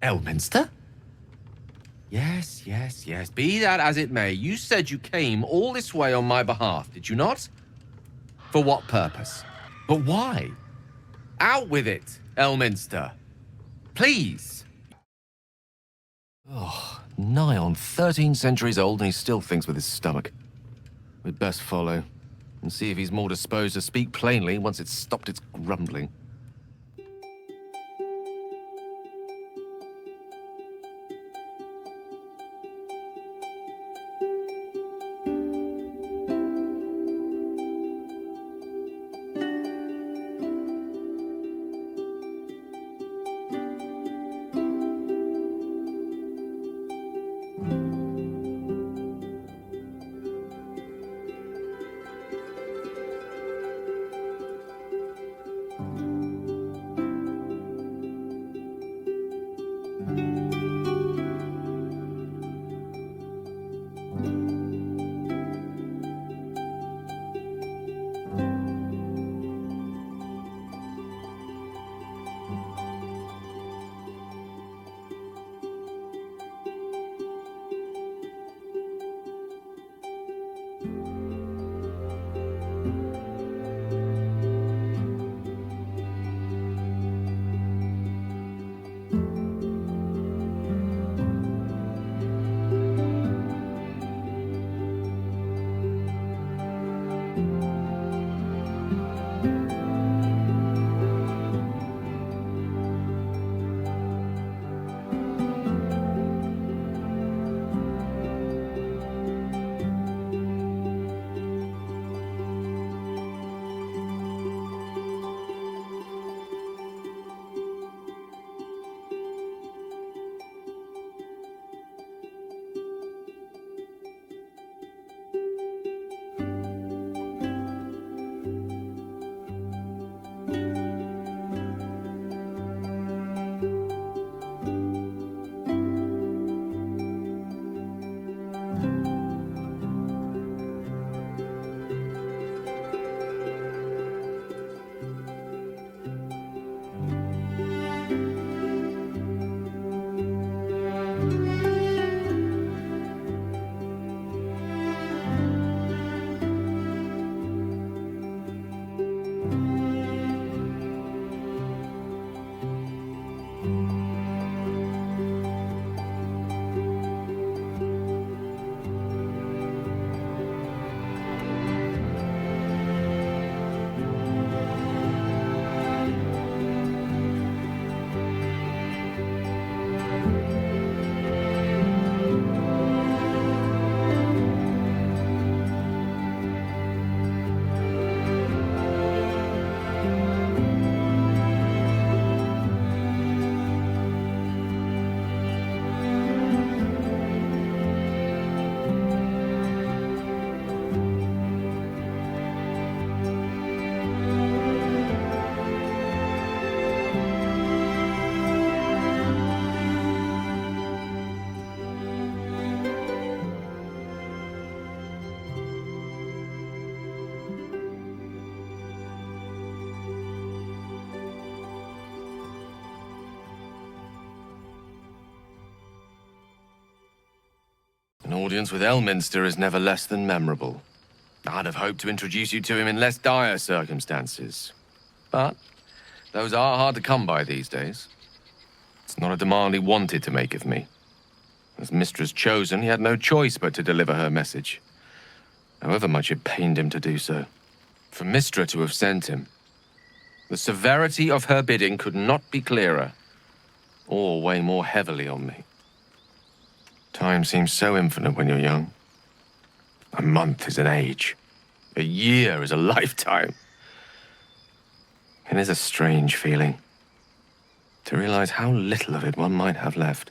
Elminster? Yes, yes, yes. Be that as it may, you said you came all this way on my behalf, did you not? For what purpose? But why? Out with it, Elminster. Please. Oh, nigh on 13 centuries old, and he still thinks with his stomach. We'd best follow, and see if he's more disposed to speak plainly once it's stopped its grumbling. An audience with Elminster is never less than memorable. I'd have hoped to introduce you to him in less dire circumstances. But those are hard to come by these days. It's not a demand he wanted to make of me. As mistress chosen, he had no choice but to deliver her message, however much it pained him to do so. For Mistra to have sent him, the severity of her bidding could not be clearer, or weigh more heavily on me. Time seems so infinite when you're young. A month is an age. A year is a lifetime. It is a strange feeling to realize how little of it one might have left.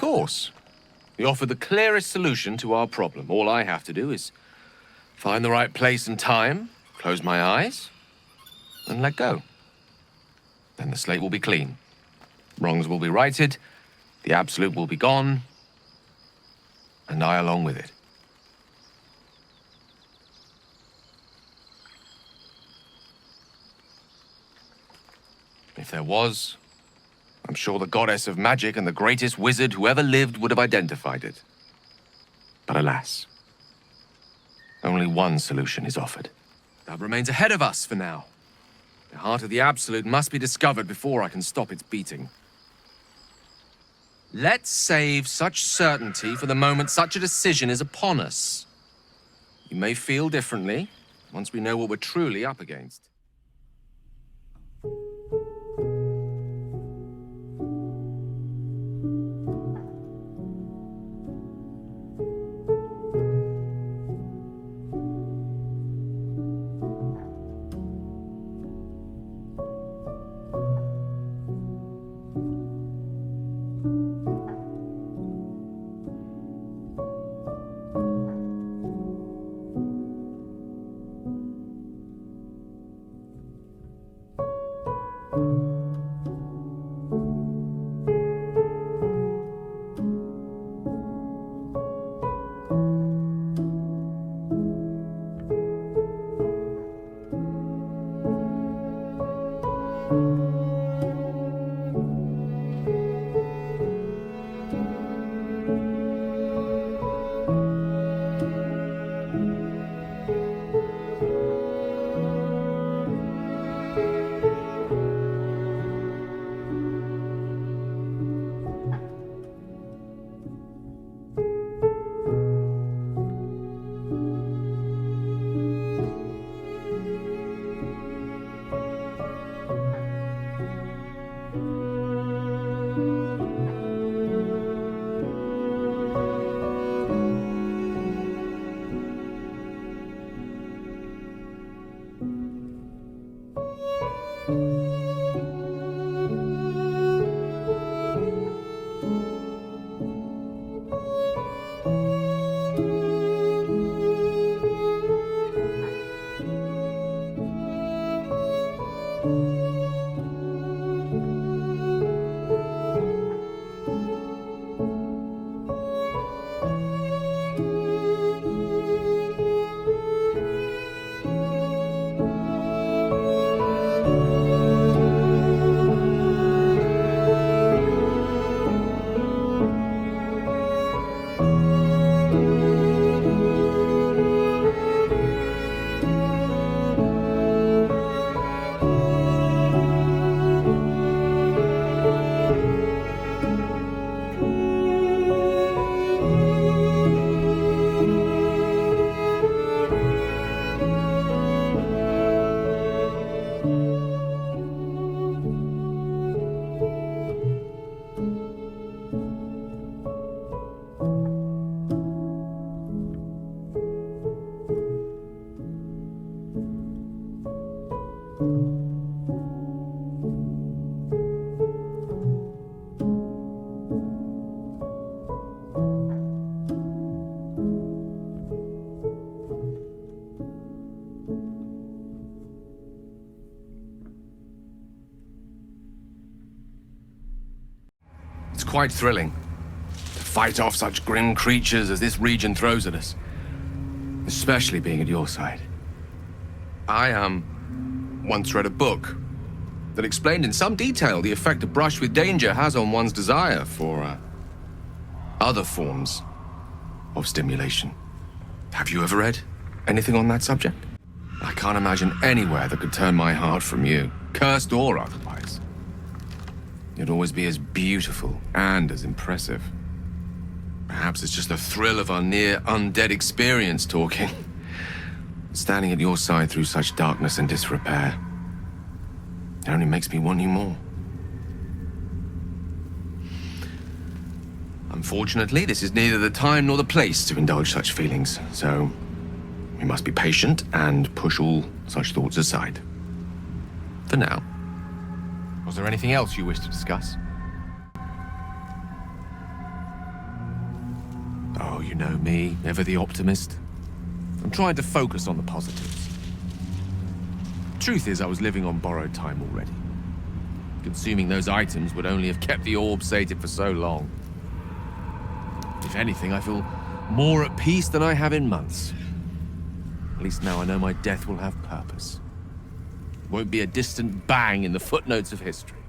course. You offer the clearest solution to our problem. All I have to do is find the right place and time, close my eyes, and let go. Then the slate will be clean. Wrongs will be righted, the absolute will be gone, and I along with it. If there was, I'm sure the goddess of magic and the greatest wizard who ever lived would have identified it. But alas, only one solution is offered. That remains ahead of us for now. The heart of the Absolute must be discovered before I can stop its beating. Let's save such certainty for the moment such a decision is upon us. You may feel differently once we know what we're truly up against. It's quite thrilling to fight off such grim creatures as this region throws at us, especially being at your side. I once read a book that explained in some detail the effect a brush with danger has on one's desire for other forms of stimulation. Have you ever read anything on that subject? I can't imagine anywhere that could turn my heart from you, cursed or otherwise. You'd always be as beautiful and as impressive. Perhaps it's just the thrill of our near undead experience talking. Standing at your side through such darkness and disrepair. It only makes me want you more. Unfortunately, this is neither the time nor the place to indulge such feelings, so we must be patient and push all such thoughts aside. For now. Was there anything else you wish to discuss? Oh, you know me, ever the optimist. I'm trying to focus on the positives. Truth is, I was living on borrowed time already. Consuming those items would only have kept the orb sated for so long. If anything, I feel more at peace than I have in months. At least now I know my death will have purpose. It won't be a distant bang in the footnotes of history.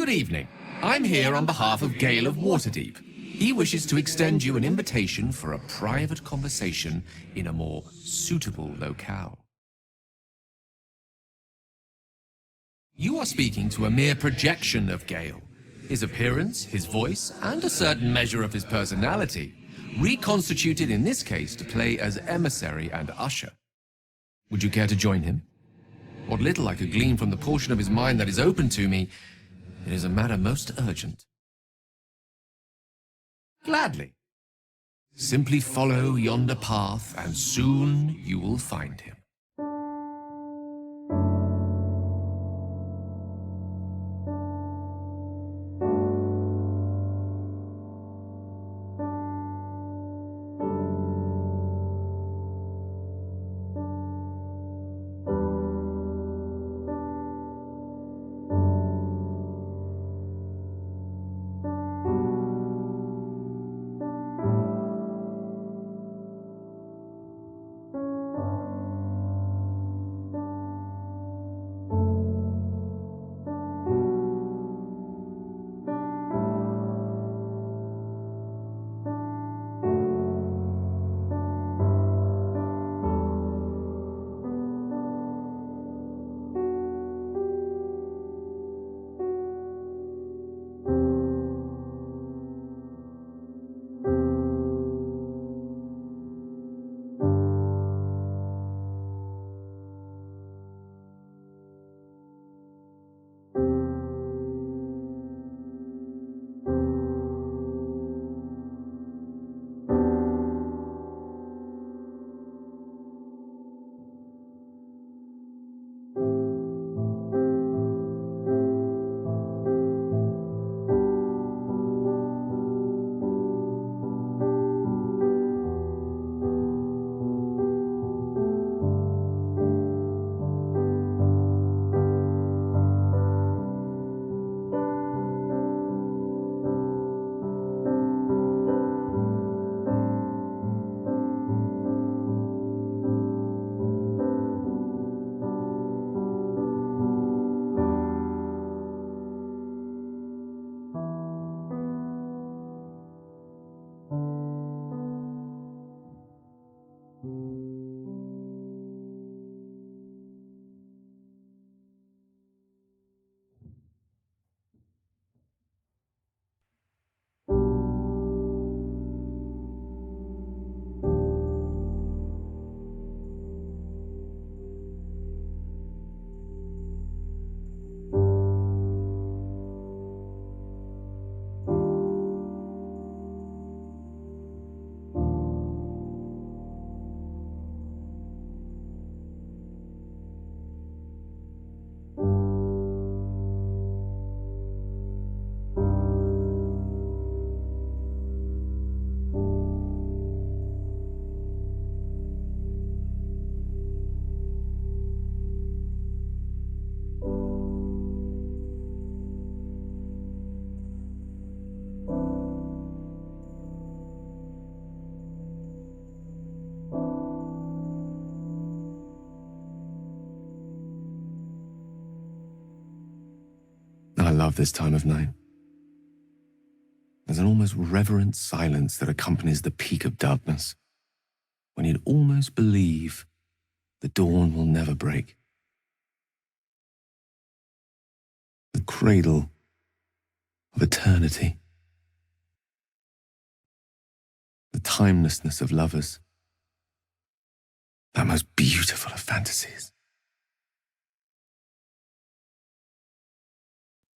Good evening. I'm here on behalf of Gale of Waterdeep. He wishes to extend you an invitation for a private conversation in a more suitable locale. You are speaking to a mere projection of Gale. His appearance, his voice, and a certain measure of his personality, reconstituted in this case to play as emissary and usher. Would you care to join him? What little I could glean from the portion of his mind that is open to me, it is a matter most urgent. Gladly. Simply follow yonder path, and soon you will find him. I love this time of night. There's an almost reverent silence that accompanies the peak of darkness, when you'd almost believe the dawn will never break. The cradle of eternity. The timelessness of lovers. That most beautiful of fantasies.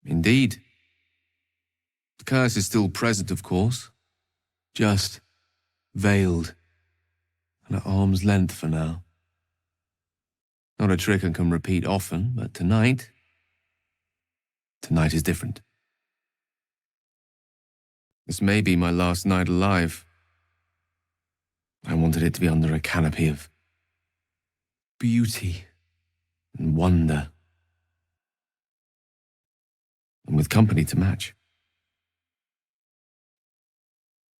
Indeed. The curse is still present, of course, just veiled and at arm's length for now. Not a trick I can repeat often, but tonight is different. This may be my last night alive. I wanted it to be under a canopy of beauty and wonder, and with company to match.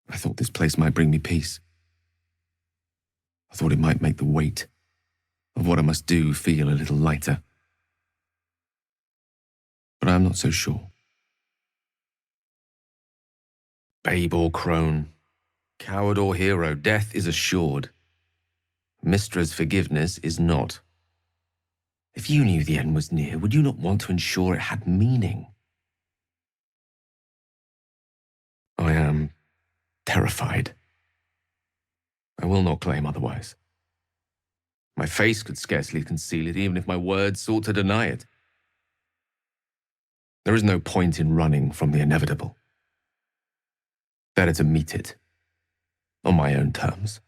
I thought this place might bring me peace. I thought it might make the weight of what I must do feel a little lighter. But I am not so sure. Babe or crone, coward or hero, death is assured. Mystra's forgiveness is not. If you knew the end was near, would you not want to ensure it had meaning? I am terrified. I will not claim otherwise. My face could scarcely conceal it, even if my words sought to deny it. There is no point in running from the inevitable. Better to meet it on my own terms.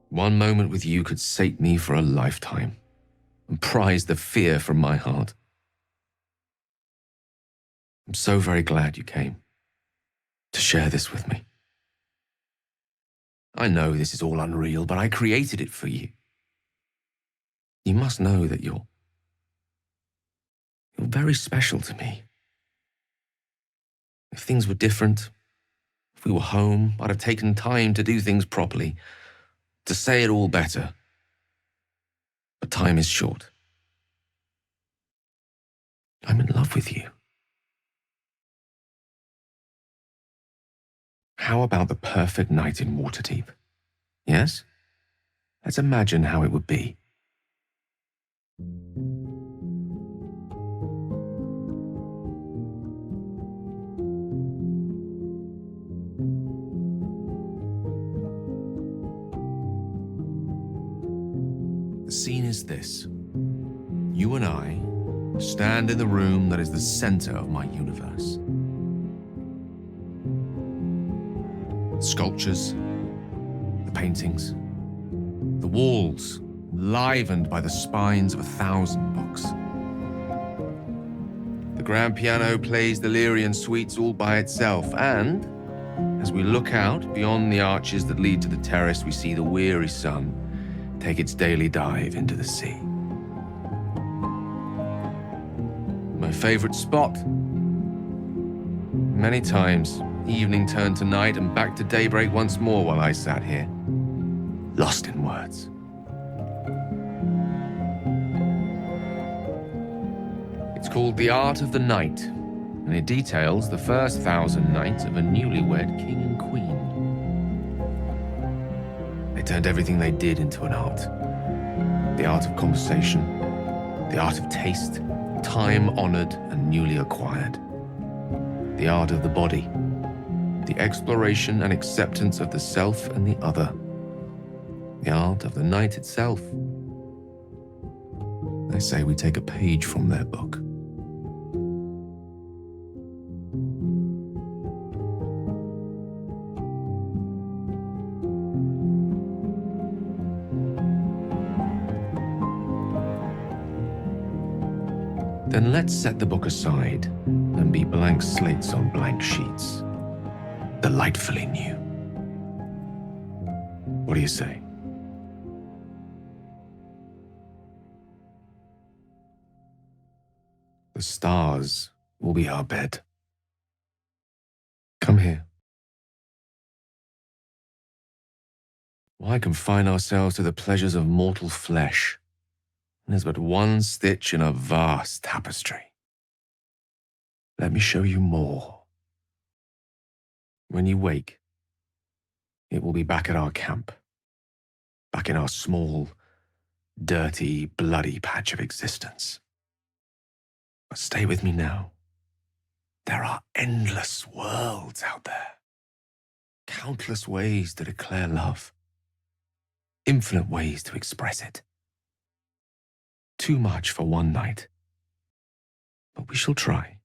One moment with you could sate me for a lifetime and prize the fear from my heart. I'm so very glad you came to share this with me. I know this is all unreal, but I created it for you. You must know that you're very special to me. If things were different, if we were home, I'd have taken time to do things properly, to say it all better. But time is short. I'm in love with you. How about the perfect night in Waterdeep? Yes? Let's imagine how it would be. The scene is this. You and I stand in the room that is the center of my universe. Sculptures, the paintings, the walls livened by the spines of 1,000 books. The grand piano plays the Lyrian suites all by itself, and as we look out beyond the arches that lead to the terrace, we see the weary sun take its daily dive into the sea. My favorite spot. Many times, evening turned to night and back to daybreak once more while I sat here, lost in words. It's called The Art of the Night, and it details the first 1,000 nights of a newlywed king and queen. They turned everything they did into an art. The art of conversation, the art of taste, time-honored and newly acquired. The art of the body, the exploration and acceptance of the self and the other. The art of the night itself. They say we take a page from their book. Then let's set the book aside and be blank slates on blank sheets. Delightfully new. What do you say? The stars will be our bed. Come here. Why confine ourselves to the pleasures of mortal flesh? There's but one stitch in a vast tapestry. Let me show you more. When you wake, it will be back at our camp, back in our small, dirty, bloody patch of existence. But stay with me now. There are endless worlds out there. Countless ways to declare love. Infinite ways to express it. Too much for one night. But we shall try.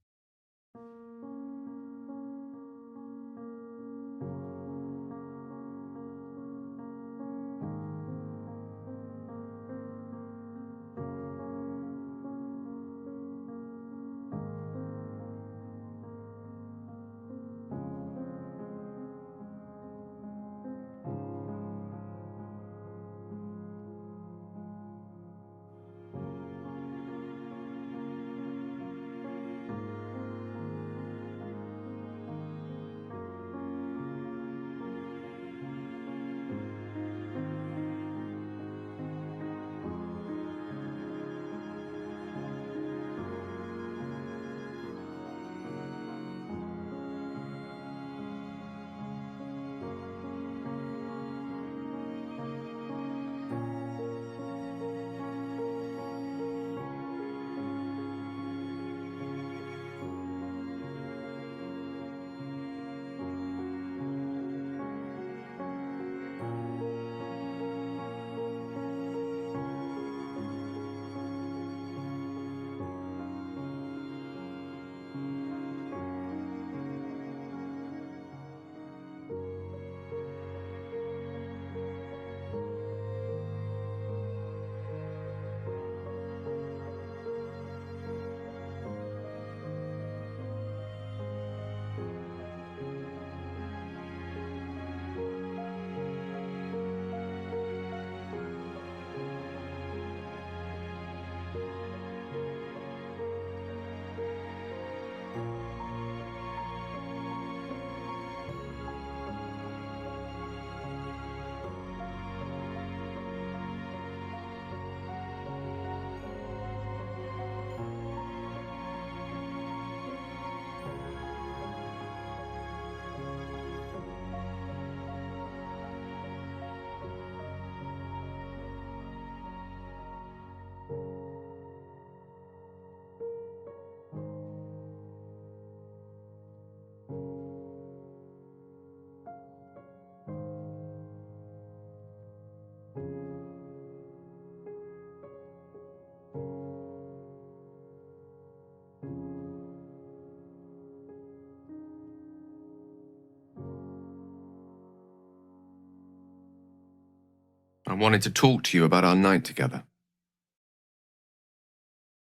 wanted to talk to you about our night together.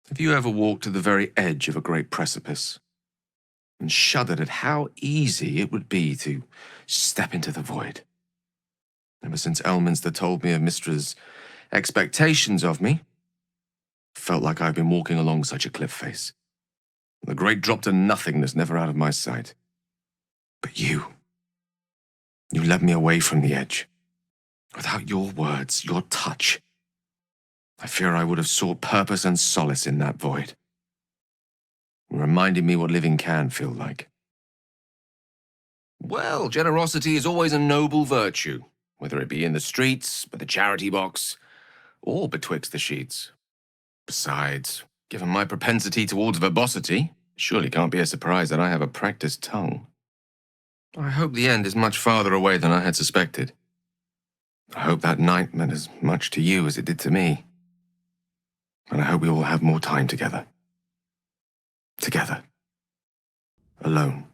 Have you ever walked to the very edge of a great precipice and shuddered at how easy it would be to step into the void? Ever since Elminster told me of Mistra's expectations of me, I felt like I've been walking along such a cliff face. The great drop to nothingness, never out of my sight. But you led me away from the edge. Without your words, your touch, I fear I would have sought purpose and solace in that void. It reminded me what living can feel like. Well, generosity is always a noble virtue, whether it be in the streets, by the charity box, or betwixt the sheets. Besides, given my propensity towards verbosity, it surely can't be a surprise that I have a practiced tongue. I hope the end is much farther away than I had suspected. I hope that night meant as much to you as it did to me. And I hope we will have more time together. Together. Alone.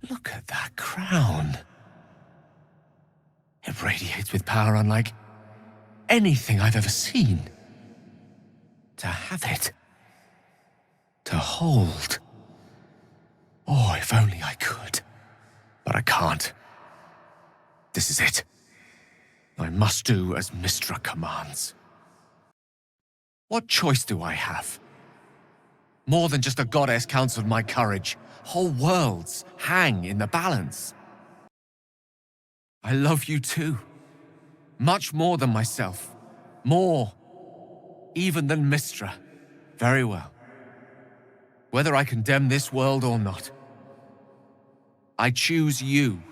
Look at that crown. It radiates with power unlike anything I've ever seen. To have it. To hold. Oh, if only I could. But I can't. This is it. I must do as Mistra commands. What choice do I have? More than just a goddess counseled my courage. Whole worlds hang in the balance. I love you too. Much more than myself. More even than Mistra. Very well. Whether I condemn this world or not, I choose you.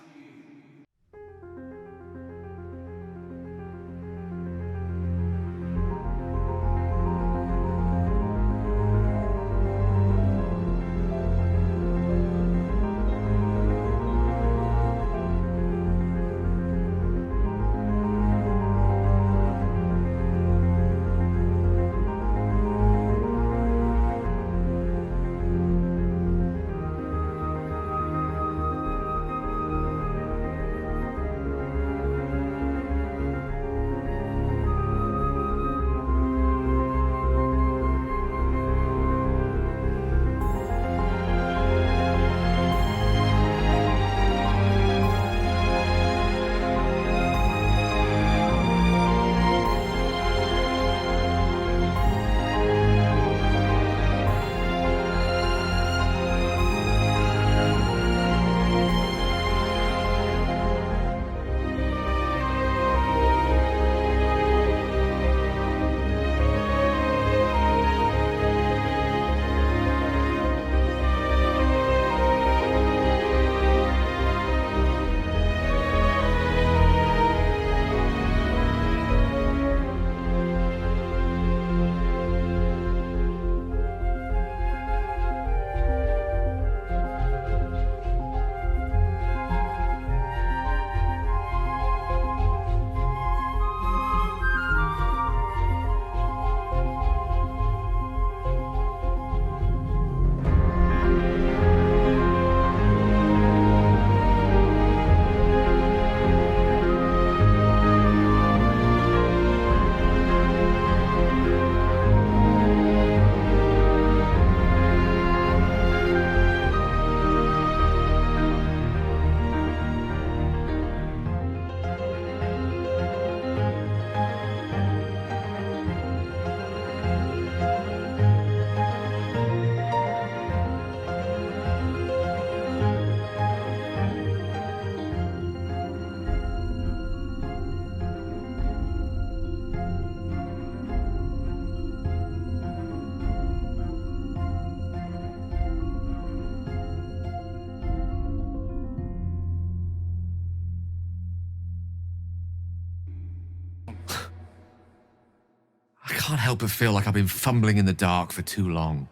I can't help but feel like I've been fumbling in the dark for too long,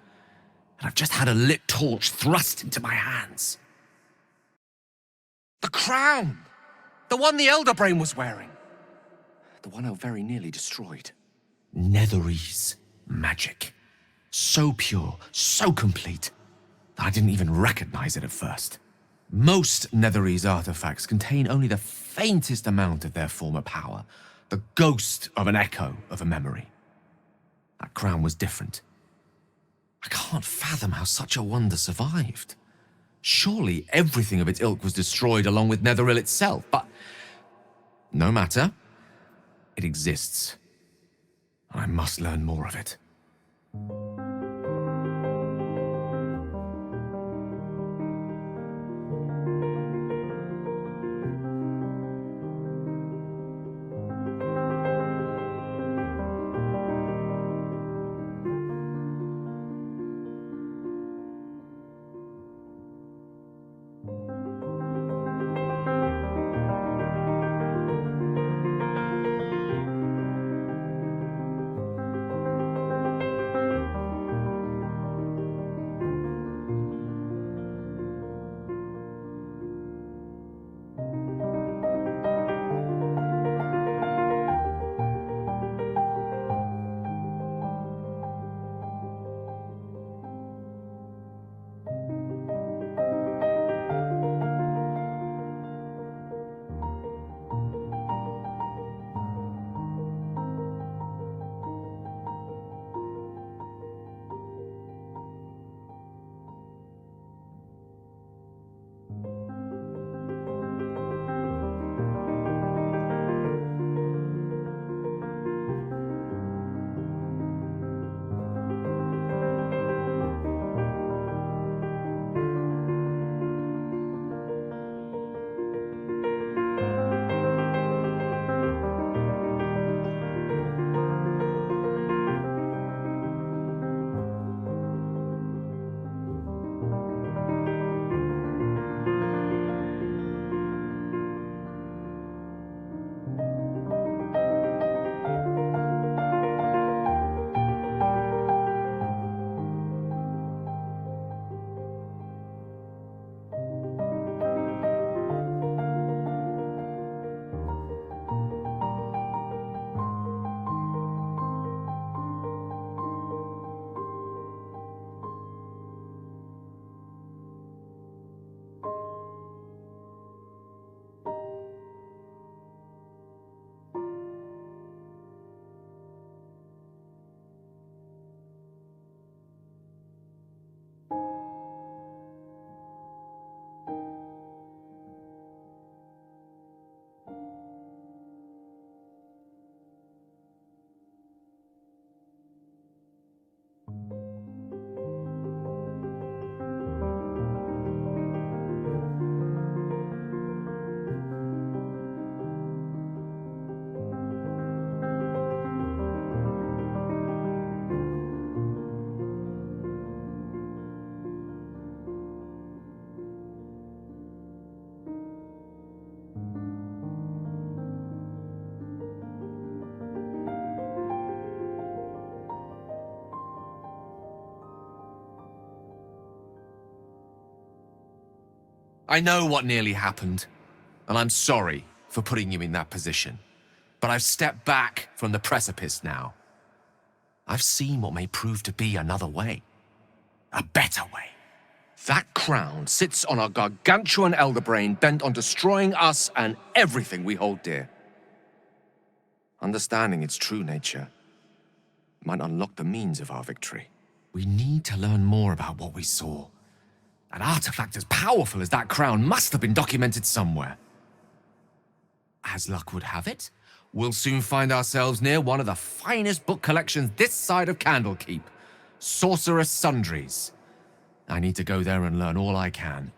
and I've just had a lit torch thrust into my hands. The crown! The one the Elder Brain was wearing! The one I very nearly destroyed. Netherese magic. So pure, so complete, that I didn't even recognize it at first. Most Netherese artifacts contain only the faintest amount of their former power, the ghost of an echo of a memory. That crown was different. I can't fathom how such a wonder survived. Surely everything of its ilk was destroyed along with Netheril itself, but no matter. It exists. I must learn more of it. I know what nearly happened, and I'm sorry for putting you in that position. But I've stepped back from the precipice now. I've seen what may prove to be another way. A better way. That crown sits on a gargantuan elder brain bent on destroying us and everything we hold dear. Understanding its true nature might unlock the means of our victory. We need to learn more about what we saw. An artifact as powerful as that crown must have been documented somewhere. As luck would have it, we'll soon find ourselves near one of the finest book collections this side of Candlekeep, Sorcerous Sundries. I need to go there and learn all I can.